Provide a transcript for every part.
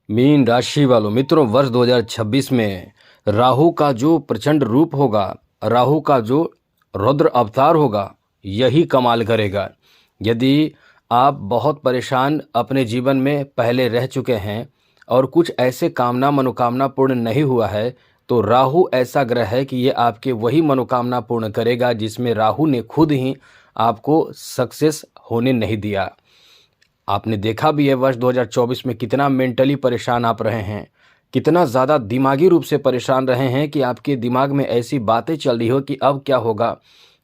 Mean राशि वालों मित्रों, वर्ष 2026 में राहु का जो प्रचंड रूप होगा, राहु का जो रुद्र अवतार होगा, यही कमाल करेगा। यदि आप बहुत परेशान अपने जीवन में पहले रह चुके हैं और कुछ ऐसे कामना मनोकामना पूर्ण नहीं हुआ है, तो राहु ऐसा ग्रह है कि ये आपके वही मनोकामना पूर्ण करेगा जिसमें राहु ने खुद ही आपको सक्सेस होने नहीं दिया। आपने देखा भी है वर्ष 2024 में कितना मेंटली परेशान आप रहे हैं, कितना ज़्यादा दिमागी रूप से परेशान रहे हैं कि आपके दिमाग में ऐसी बातें चल रही हो कि अब क्या होगा,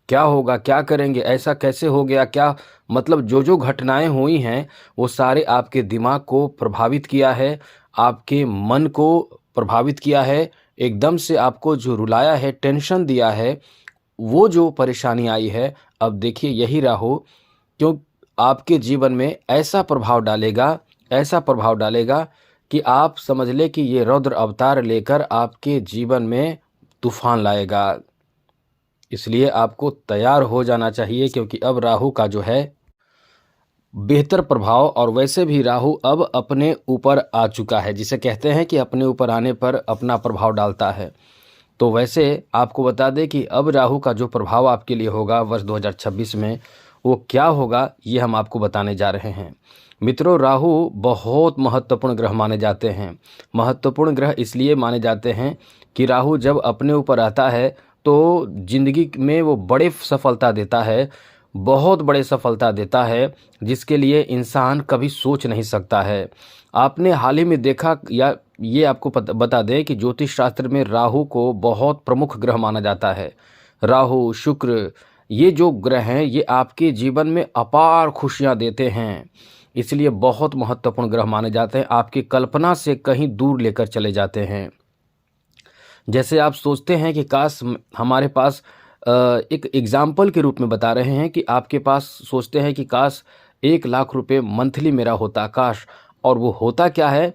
क्या होगा, क्या करेंगे, ऐसा कैसे हो गया, क्या मतलब जो जो घटनाएं हुई हैं वो सारे आपके दिमाग को प्रभावित किया है, आपके मन को प्रभावित किया है, एकदम से आपको जो रुलाया है, टेंशन दिया है, वो जो परेशानी आई है। अब देखिए यही राहु क्यों आपके जीवन में ऐसा प्रभाव डालेगा, ऐसा प्रभाव डालेगा कि आप समझ ले कि ये रौद्र अवतार लेकर आपके जीवन में तूफान लाएगा। इसलिए आपको तैयार हो जाना चाहिए, क्योंकि अब राहु का जो है बेहतर प्रभाव, और वैसे भी राहु अब अपने ऊपर आ चुका है, जिसे कहते हैं कि अपने ऊपर आने पर अपना प्रभाव डालता है। तो वैसे आपको बता दें कि अब राहु का जो प्रभाव आपके लिए होगा वर्ष 2026 में, वो क्या होगा ये हम आपको बताने जा रहे हैं। मित्रों, राहु बहुत महत्वपूर्ण ग्रह माने जाते हैं। महत्वपूर्ण ग्रह इसलिए माने जाते हैं कि राहु जब अपने ऊपर आता है तो जिंदगी में वो बड़े सफलता देता है, बहुत बड़े सफलता देता है, जिसके लिए इंसान कभी सोच नहीं सकता है। आपने हाल ही में देखा, या ये आपको बता दें कि ज्योतिष शास्त्र में राहु को बहुत प्रमुख ग्रह माना जाता है। राहु, शुक्र, ये जो ग्रह हैं ये आपके जीवन में अपार खुशियां देते हैं, इसलिए बहुत महत्वपूर्ण ग्रह माने जाते हैं। आपकी कल्पना से कहीं दूर लेकर चले जाते हैं। जैसे आप सोचते हैं कि काश हमारे पास एक एग्जाम्पल के रूप में बता रहे हैं कि आपके पास सोचते हैं कि काश 1 लाख रुपए मंथली मेरा होता, काश। और वो होता क्या है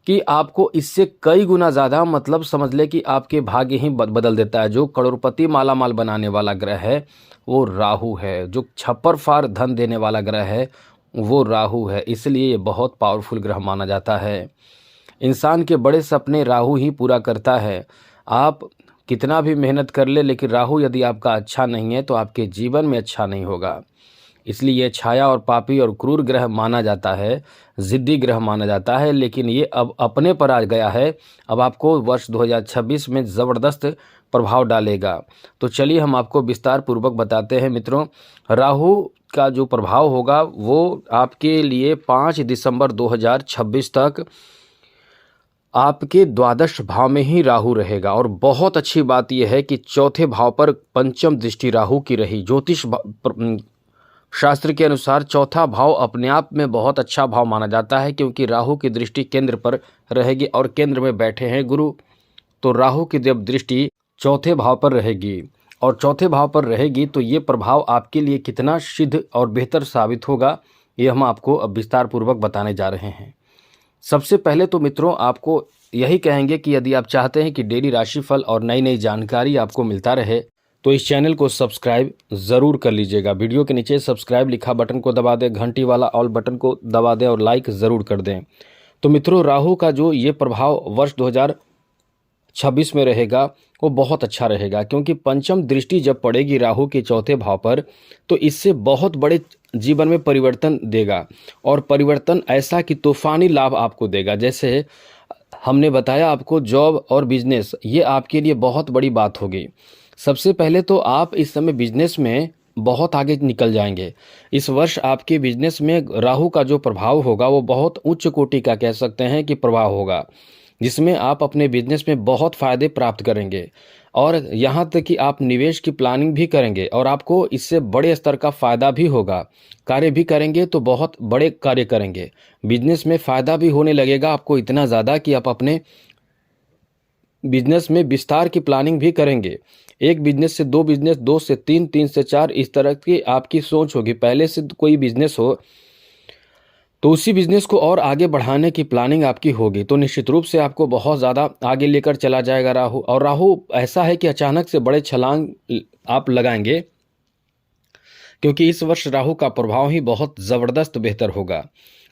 कि आपको इससे कई गुना ज़्यादा, मतलब समझ ले कि आपके भाग्य ही बदल देता है। जो करोड़पति मालामाल बनाने वाला ग्रह है वो राहु है, जो छप्पर फाड़ धन देने वाला ग्रह है वो राहु है। इसलिए ये बहुत पावरफुल ग्रह माना जाता है। इंसान के बड़े सपने राहु ही पूरा करता है। आप कितना भी मेहनत कर ले, लेकिन राहु यदि आपका अच्छा नहीं है तो आपके जीवन में अच्छा नहीं होगा। इसलिए ये छाया और पापी और क्रूर ग्रह माना जाता है, जिद्दी ग्रह माना जाता है, लेकिन ये अब अपने पर आ गया है। अब आपको वर्ष 2026 में ज़बरदस्त प्रभाव डालेगा। तो चलिए हम आपको विस्तार पूर्वक बताते हैं। मित्रों, राहु का जो प्रभाव होगा वो आपके लिए 5 दिसंबर 2026 तक आपके द्वादश भाव में ही राहु रहेगा। और बहुत अच्छी बात यह है कि चौथे भाव पर पंचम दृष्टि राहु की रही। ज्योतिष शास्त्र के अनुसार चौथा भाव अपने आप में बहुत अच्छा भाव माना जाता है, क्योंकि राहु की दृष्टि केंद्र पर रहेगी और केंद्र में बैठे हैं गुरु। तो राहु की जब दृष्टि चौथे भाव पर रहेगी और चौथे भाव पर रहेगी तो ये प्रभाव आपके लिए कितना सिद्ध और बेहतर साबित होगा, ये हम आपको अब विस्तार पूर्वक बताने जा रहे हैं। सबसे पहले तो मित्रों आपको यही कहेंगे कि यदि आप चाहते हैं कि डेली राशिफल और नई नई जानकारी आपको मिलता रहे तो इस चैनल को सब्सक्राइब ज़रूर कर लीजिएगा। वीडियो के नीचे सब्सक्राइब लिखा बटन को दबा दें, घंटी वाला ऑल बटन को दबा दें और लाइक ज़रूर कर दें। तो मित्रों, राहु का जो ये प्रभाव वर्ष 2026 में रहेगा वो बहुत अच्छा रहेगा, क्योंकि पंचम दृष्टि जब पड़ेगी राहु के चौथे भाव पर तो इससे बहुत बड़े जीवन में परिवर्तन देगा, और परिवर्तन ऐसा कि तूफानी लाभ आपको देगा। जैसे हमने बताया आपको, जॉब और बिजनेस ये आपके लिए बहुत बड़ी बात होगी। सबसे पहले तो आप इस समय बिजनेस में बहुत आगे निकल जाएंगे। इस वर्ष आपके बिजनेस में राहु का जो प्रभाव होगा वो बहुत उच्च कोटि का कह सकते हैं कि प्रभाव होगा, जिसमें आप अपने बिजनेस में बहुत फ़ायदे प्राप्त करेंगे। और यहाँ तक कि आप निवेश की प्लानिंग भी करेंगे और आपको इससे बड़े स्तर का फ़ायदा भी होगा। कार्य भी करेंगे तो बहुत बड़े कार्य करेंगे। बिजनेस में फ़ायदा भी होने लगेगा आपको इतना ज़्यादा कि आप अपने बिजनेस में विस्तार की प्लानिंग भी करेंगे। एक बिजनेस से 2 बिजनेस, 2 से 3, 3 से 4, इस तरह की आपकी सोच होगी। पहले से कोई बिजनेस हो तो उसी बिजनेस को और आगे बढ़ाने की प्लानिंग आपकी होगी, तो निश्चित रूप से आपको बहुत ज़्यादा आगे लेकर चला जाएगा राहु। और राहु ऐसा है कि अचानक से बड़े छलांग आप लगाएंगे, क्योंकि इस वर्ष राहु का प्रभाव ही बहुत ज़बरदस्त बेहतर होगा।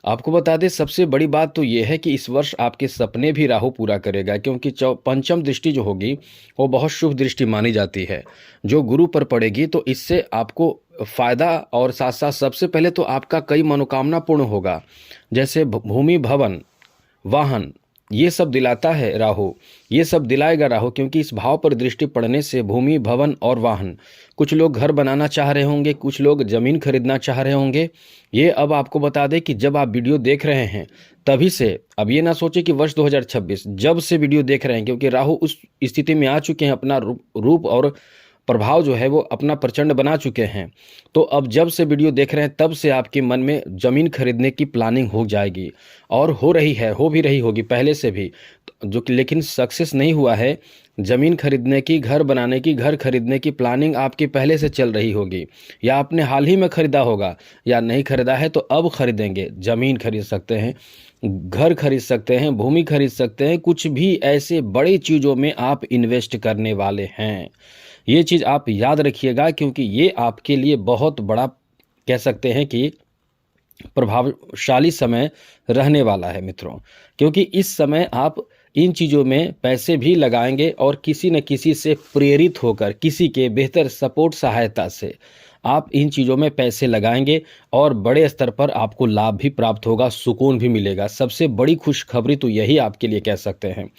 आपको बता दें सबसे बड़ी बात तो ये है कि इस वर्ष आपके सपने भी राहु पूरा करेगा, क्योंकि पंचम दृष्टि जो होगी वो बहुत शुभ दृष्टि मानी जाती है, जो गुरु पर पड़ेगी। तो इससे आपको फायदा और साथ साथ सबसे पहले तो आपका कई मनोकामना पूर्ण होगा, जैसे भूमि, भवन, वाहन, ये सब दिलाता है राहु, ये सब दिलाएगा राहु, क्योंकि इस भाव पर दृष्टि पड़ने से भूमि, भवन और वाहन, कुछ लोग घर बनाना चाह रहे होंगे, कुछ लोग जमीन खरीदना चाह रहे होंगे। ये अब आपको बता दें कि जब आप वीडियो देख रहे हैं तभी से, अब ये ना सोचे कि वर्ष 2026, जब से वीडियो देख रहे हैं, क्योंकि राहु उस स्थिति में आ चुके हैं, अपना रूप और प्रभाव जो है वो अपना प्रचंड बना चुके हैं। तो अब जब से वीडियो देख रहे हैं तब से आपके मन में ज़मीन खरीदने की प्लानिंग हो जाएगी, और हो रही है, हो भी रही होगी पहले से भी, जो कि लेकिन सक्सेस नहीं हुआ है। ज़मीन खरीदने की, घर बनाने की, घर खरीदने की प्लानिंग आपकी पहले से चल रही होगी, या आपने हाल ही में खरीदा होगा, या नहीं खरीदा है तो अब खरीदेंगे। ज़मीन खरीद सकते हैं, घर खरीद सकते हैं, भूमि खरीद सकते हैं, कुछ भी ऐसे बड़ी चीज़ों में आप इन्वेस्ट करने वाले हैं। ये चीज़ आप याद रखिएगा, क्योंकि ये आपके लिए बहुत बड़ा, कह सकते हैं कि प्रभावशाली समय रहने वाला है मित्रों, क्योंकि इस समय आप इन चीज़ों में पैसे भी लगाएंगे और किसी न किसी से प्रेरित होकर, किसी के बेहतर सपोर्ट सहायता से आप इन चीज़ों में पैसे लगाएंगे और बड़े स्तर पर आपको लाभ भी प्राप्त होगा, सुकून भी मिलेगा। सबसे बड़ी खुशखबरी तो यही आपके लिए कह सकते हैं।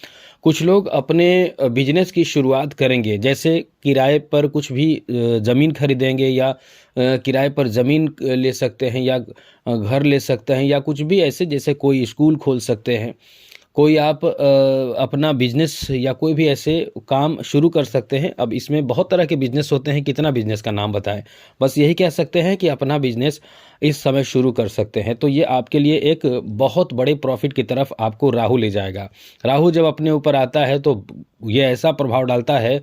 कुछ लोग अपने बिजनेस की शुरुआत करेंगे, जैसे किराए पर कुछ भी ज़मीन खरीदेंगे, या किराए पर ज़मीन ले सकते हैं, या घर ले सकते हैं, या कुछ भी ऐसे, जैसे कोई स्कूल खोल सकते हैं, कोई आप अपना बिजनेस या कोई भी ऐसे काम शुरू कर सकते हैं। अब इसमें बहुत तरह के बिजनेस होते हैं, कितना बिजनेस का नाम बताएं, बस यही कह सकते हैं कि अपना बिजनेस इस समय शुरू कर सकते हैं। तो ये आपके लिए एक बहुत बड़े प्रॉफिट की तरफ आपको राहु ले जाएगा। राहु जब अपने ऊपर आता है तो ये ऐसा प्रभाव डालता है,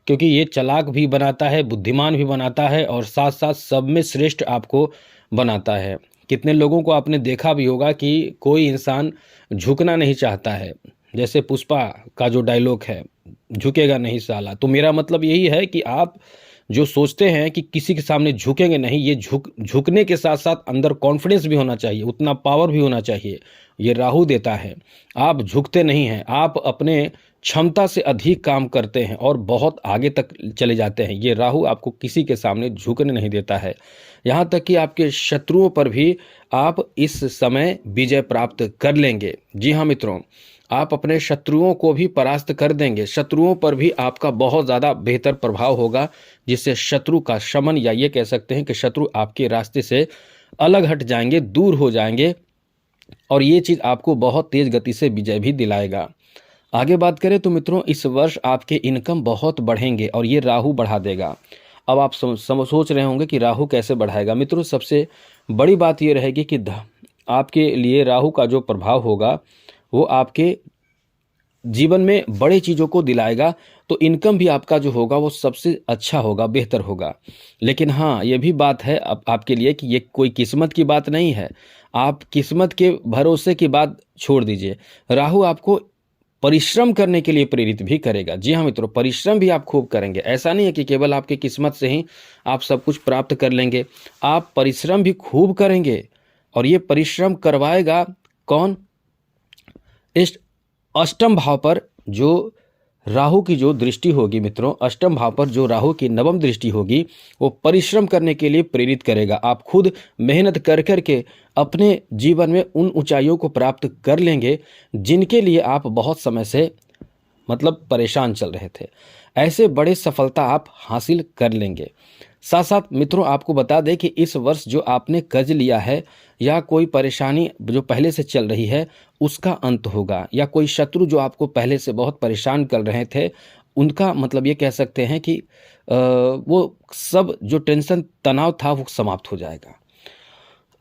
क्योंकि ये चालाक भी बनाता है, बुद्धिमान भी बनाता है, और साथ साथ सब में श्रेष्ठ आपको बनाता है। कितने लोगों को आपने देखा भी होगा कि कोई इंसान झुकना नहीं चाहता है, जैसे पुष्पा का जो डायलॉग है, झुकेगा नहीं साला। तो मेरा मतलब यही है कि आप जो सोचते हैं कि किसी के सामने झुकेंगे नहीं, ये झुकने के साथ साथ अंदर कॉन्फिडेंस भी होना चाहिए, उतना पावर भी होना चाहिए, ये राहु देता है। आप झुकते नहीं हैं, आप अपने क्षमता से अधिक काम करते हैं और बहुत आगे तक चले जाते हैं। ये राहु आपको किसी के सामने झुकने नहीं देता है। यहाँ तक कि आपके शत्रुओं पर भी आप इस समय विजय प्राप्त कर लेंगे। जी हाँ मित्रों, आप अपने शत्रुओं को भी परास्त कर देंगे। शत्रुओं पर भी आपका बहुत ज़्यादा बेहतर प्रभाव होगा, जिससे शत्रु का शमन, या ये कह सकते हैं कि शत्रु आपके रास्ते से अलग हट जाएंगे, दूर हो जाएंगे, और ये चीज़ आपको बहुत तेज़ गति से विजय भी दिलाएगा। आगे बात करें तो मित्रों, इस वर्ष आपके इनकम बहुत बढ़ेंगे और ये राहु बढ़ा देगा। अब आप सोच रहे होंगे कि राहु कैसे बढ़ाएगा। मित्रों, सबसे बड़ी बात ये रहेगी कि आपके लिए राहु का जो प्रभाव होगा वो आपके जीवन में बड़े चीज़ों को दिलाएगा, तो इनकम भी आपका जो होगा वो सबसे अच्छा होगा, बेहतर होगा। लेकिन हाँ, ये भी बात है आपके लिए कि ये कोई किस्मत की बात नहीं है। आप किस्मत के भरोसे की बात छोड़ दीजिए, राहु आपको परिश्रम करने के लिए प्रेरित भी करेगा। जी हाँ मित्रों, परिश्रम भी आप खूब करेंगे। ऐसा नहीं है कि केवल आपकी किस्मत से ही आप सब कुछ प्राप्त कर लेंगे, आप परिश्रम भी खूब करेंगे। और ये परिश्रम करवाएगा कौन? इस अष्टम भाव पर जो राहु की जो दृष्टि होगी मित्रों, अष्टम भाव पर जो राहु की नवम दृष्टि होगी, वो परिश्रम करने के लिए प्रेरित करेगा। आप खुद मेहनत कर कर के अपने जीवन में उन ऊंचाइयों को प्राप्त कर लेंगे जिनके लिए आप बहुत समय से परेशान चल रहे थे। ऐसे बड़े सफलता आप हासिल कर लेंगे। साथ साथ मित्रों, आपको बता दें कि इस वर्ष जो आपने कर्ज लिया है, या कोई परेशानी जो पहले से चल रही है उसका अंत होगा, या कोई शत्रु जो आपको पहले से बहुत परेशान कर रहे थे उनका ये कह सकते हैं कि वो सब जो टेंशन तनाव था वो समाप्त हो जाएगा।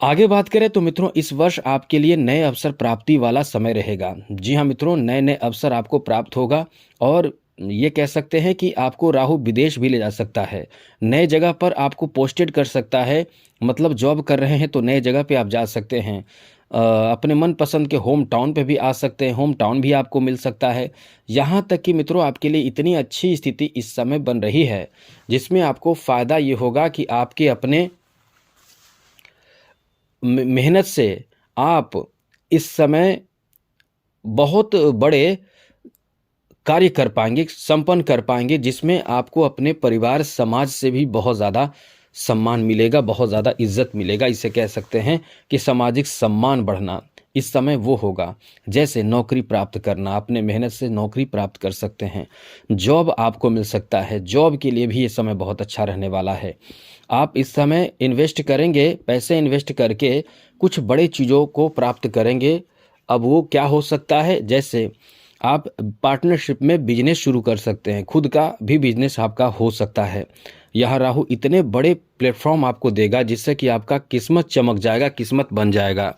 आगे बात करें तो मित्रों, इस वर्ष आपके लिए नए अवसर प्राप्ति वाला समय रहेगा। जी हाँ मित्रों, नए नए अवसर आपको प्राप्त होगा, और ये कह सकते हैं कि आपको राहु विदेश भी ले जा सकता है, नए जगह पर आपको पोस्टेड कर सकता है। जॉब कर रहे हैं तो नए जगह पे आप जा सकते हैं, अपने मनपसंद के होम टाउन पे भी आ सकते हैं, होम टाउन भी आपको मिल सकता है। यहाँ तक कि मित्रों, आपके लिए इतनी अच्छी स्थिति इस समय बन रही है जिसमें आपको फ़ायदा ये होगा कि आपके अपने मेहनत से आप इस समय बहुत बड़े कार्य कर पाएंगे, संपन्न कर पाएंगे, जिसमें आपको अपने परिवार समाज से भी बहुत ज़्यादा सम्मान मिलेगा, बहुत ज़्यादा इज्जत मिलेगा। इसे कह सकते हैं कि सामाजिक सम्मान बढ़ना इस समय वो होगा। जैसे नौकरी प्राप्त करना, अपने मेहनत से नौकरी प्राप्त कर सकते हैं, जॉब आपको मिल सकता है, जॉब के लिए भी ये समय बहुत अच्छा रहने वाला है। आप इस समय इन्वेस्ट करेंगे, पैसे इन्वेस्ट करके कुछ बड़े चीज़ों को प्राप्त करेंगे। अब वो क्या हो सकता है, जैसे आप पार्टनरशिप में बिजनेस शुरू कर सकते हैं, खुद का भी बिजनेस आपका हो सकता है। यह राहु इतने बड़े प्लेटफॉर्म आपको देगा जिससे कि आपका किस्मत चमक जाएगा, किस्मत बन जाएगा।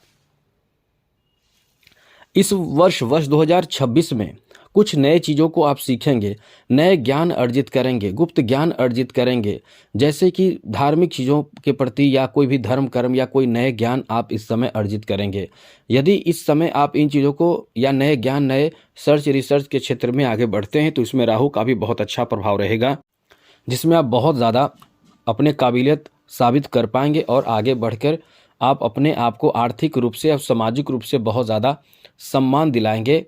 इस वर्ष 2026 में कुछ नए चीज़ों को आप सीखेंगे, नए ज्ञान अर्जित करेंगे, गुप्त ज्ञान अर्जित करेंगे, जैसे कि धार्मिक चीज़ों के प्रति या कोई भी धर्म कर्म या कोई नए ज्ञान आप इस समय अर्जित करेंगे। यदि इस समय आप इन चीज़ों को या नए ज्ञान, नए सर्च रिसर्च के क्षेत्र में आगे बढ़ते हैं तो इसमें राहु का भी बहुत अच्छा प्रभाव रहेगा, जिसमें आप बहुत ज़्यादा अपने काबिलियत साबित कर पाएंगे और आगे बढ़कर आप अपने आप को आर्थिक रूप से और सामाजिक रूप से बहुत ज़्यादा सम्मान दिलाएंगे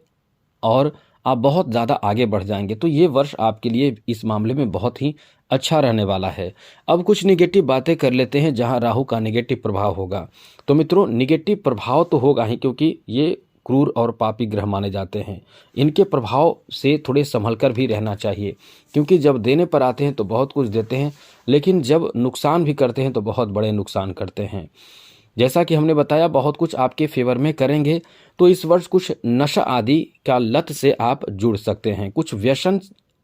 और आप बहुत ज़्यादा आगे बढ़ जाएंगे। तो ये वर्ष आपके लिए इस मामले में बहुत ही अच्छा रहने वाला है। अब कुछ निगेटिव बातें कर लेते हैं जहां राहु का निगेटिव प्रभाव होगा। तो मित्रों, निगेटिव प्रभाव तो होगा ही, क्योंकि ये क्रूर और पापी ग्रह माने जाते हैं। इनके प्रभाव से थोड़े संभल कर भी रहना चाहिए, क्योंकि जब देने पर आते हैं तो बहुत कुछ देते हैं, लेकिन जब नुकसान भी करते हैं तो बहुत बड़े नुकसान करते हैं। जैसा कि हमने बताया, बहुत कुछ आपके फेवर में करेंगे। तो इस वर्ष कुछ नशा आदि का लत से आप जुड़ सकते हैं, कुछ व्यसन,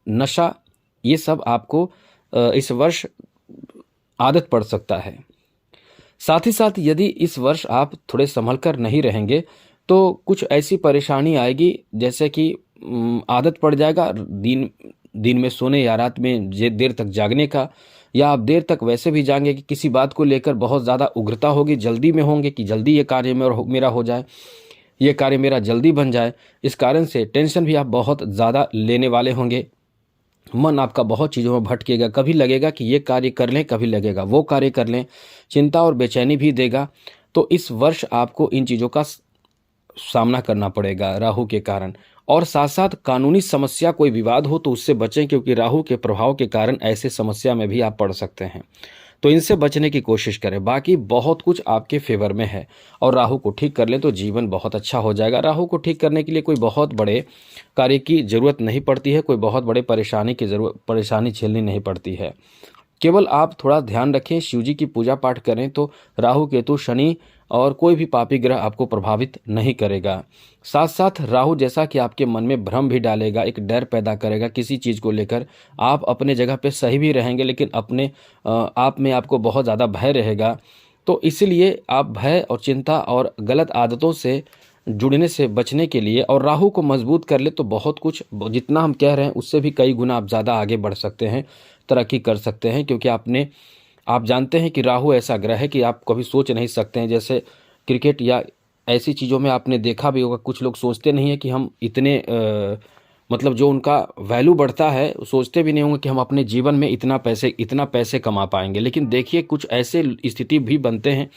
नशा, ये सब आपको इस वर्ष आदत पड़ सकता है। साथ ही साथ यदि इस वर्ष आप थोड़े संभल कर नहीं रहेंगे तो कुछ ऐसी परेशानी आएगी, जैसे कि आदत पड़ जाएगा दिन में सोने या रात में देर तक जागने का, या आप देर तक वैसे भी जाएंगे कि किसी बात को लेकर बहुत ज़्यादा उग्रता होगी, जल्दी में होंगे कि जल्दी ये कार्य मेरा हो जाए, ये कार्य मेरा जल्दी बन जाए। इस कारण से टेंशन भी आप बहुत ज़्यादा लेने वाले होंगे। मन आपका बहुत चीज़ों में भटकेगा, कभी लगेगा कि ये कार्य कर लें, कभी लगेगा वो कार्य कर लें, चिंता और बेचैनी भी देगा। तो इस वर्ष आपको इन चीज़ों का सामना करना पड़ेगा राहु के कारण। और साथ साथ कानूनी समस्या, कोई विवाद हो तो उससे बचें, क्योंकि राहु के प्रभाव के कारण ऐसे समस्या में भी आप पड़ सकते हैं। तो इनसे बचने की कोशिश करें। बाकी बहुत कुछ आपके फेवर में है, और राहु को ठीक कर लें तो जीवन बहुत अच्छा हो जाएगा। राहु को ठीक करने के लिए कोई बहुत बड़े कार्य की ज़रूरत नहीं पड़ती है, कोई बहुत बड़े परेशानी झेलनी नहीं पड़ती है। केवल आप थोड़ा ध्यान रखें, शिव जी की पूजा पाठ करें तो राहु, केतु, शनि और कोई भी पापी ग्रह आपको प्रभावित नहीं करेगा। साथ साथ राहु जैसा कि आपके मन में भ्रम भी डालेगा, एक डर पैदा करेगा किसी चीज़ को लेकर। आप अपने जगह पे सही भी रहेंगे, लेकिन अपने आप में आपको बहुत ज़्यादा भय रहेगा। तो इसलिए आप भय और चिंता और गलत आदतों से जुड़ने से बचने के लिए और राहु को मजबूत कर ले तो बहुत कुछ, जितना हम कह रहे हैं उससे भी कई गुना आप ज़्यादा आगे बढ़ सकते हैं, तरक्की कर सकते हैं। क्योंकि आप जानते हैं कि राहु ऐसा ग्रह है कि आप कभी सोच नहीं सकते हैं। जैसे क्रिकेट या ऐसी चीज़ों में आपने देखा भी होगा, कुछ लोग सोचते नहीं है कि हम इतने मतलब जो उनका वैल्यू बढ़ता है, सोचते भी नहीं होंगे कि हम अपने जीवन में इतना पैसे कमा पाएंगे। लेकिन देखिए, कुछ ऐसे स्थिति भी बनते हैं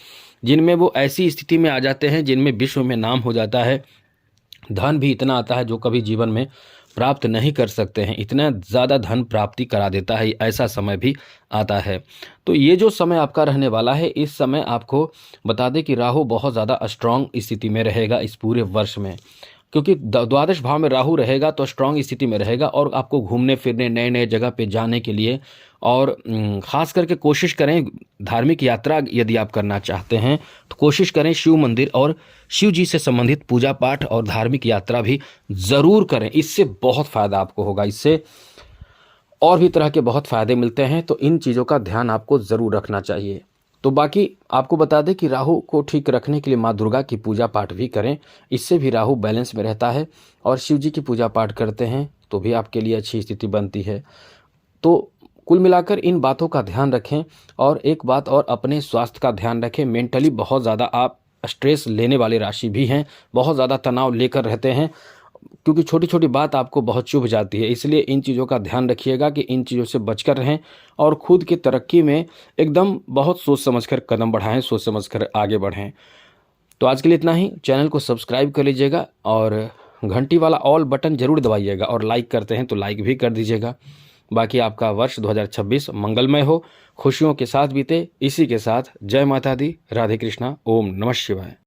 जिनमें वो ऐसी स्थिति में आ जाते हैं जिनमें विश्व में नाम हो जाता है, धन भी इतना आता है जो कभी जीवन में प्राप्त नहीं कर सकते हैं, इतना ज़्यादा धन प्राप्ति करा देता है, ऐसा समय भी आता है। तो ये जो समय आपका रहने वाला है, इस समय आपको बता दें कि राहु बहुत ज़्यादा स्ट्रांग स्थिति में रहेगा इस पूरे वर्ष में, क्योंकि द्वादश भाव में राहु रहेगा तो स्ट्रांग स्थिति में रहेगा। और आपको घूमने फिरने, नए नए जगह पे जाने के लिए, और ख़ास करके कोशिश करें, धार्मिक यात्रा यदि आप करना चाहते हैं तो कोशिश करें शिव मंदिर और शिव जी से संबंधित पूजा पाठ और धार्मिक यात्रा भी ज़रूर करें। इससे बहुत फ़ायदा आपको होगा, इससे और भी तरह के बहुत फ़ायदे मिलते हैं। तो इन चीज़ों का ध्यान आपको ज़रूर रखना चाहिए। तो बाकी आपको बता दें कि राहु को ठीक रखने के लिए माँ दुर्गा की पूजा पाठ भी करें, इससे भी राहु बैलेंस में रहता है। और शिव जी की पूजा पाठ करते हैं तो भी आपके लिए अच्छी स्थिति बनती है। तो कुल मिलाकर इन बातों का ध्यान रखें। और एक बात और, अपने स्वास्थ्य का ध्यान रखें। मेंटली बहुत ज़्यादा आप स्ट्रेस लेने वाली राशि भी हैं, बहुत ज़्यादा तनाव लेकर रहते हैं, क्योंकि छोटी छोटी बात आपको बहुत चुभ जाती है। इसलिए इन चीज़ों का ध्यान रखिएगा कि इन चीज़ों से बचकर रहें और खुद की तरक्की में एकदम बहुत सोच समझकर कदम बढ़ाएं, सोच समझकर आगे बढ़ें। तो आज के लिए इतना ही। चैनल को सब्सक्राइब कर लीजिएगा और घंटी वाला ऑल बटन जरूर दबाइएगा, और लाइक करते हैं तो लाइक भी कर दीजिएगा। बाकी आपका वर्ष 2026 मंगलमय हो, खुशियों के साथ बीते। इसी के साथ जय माता दी, राधे कृष्णा, ओम नमः शिवाय।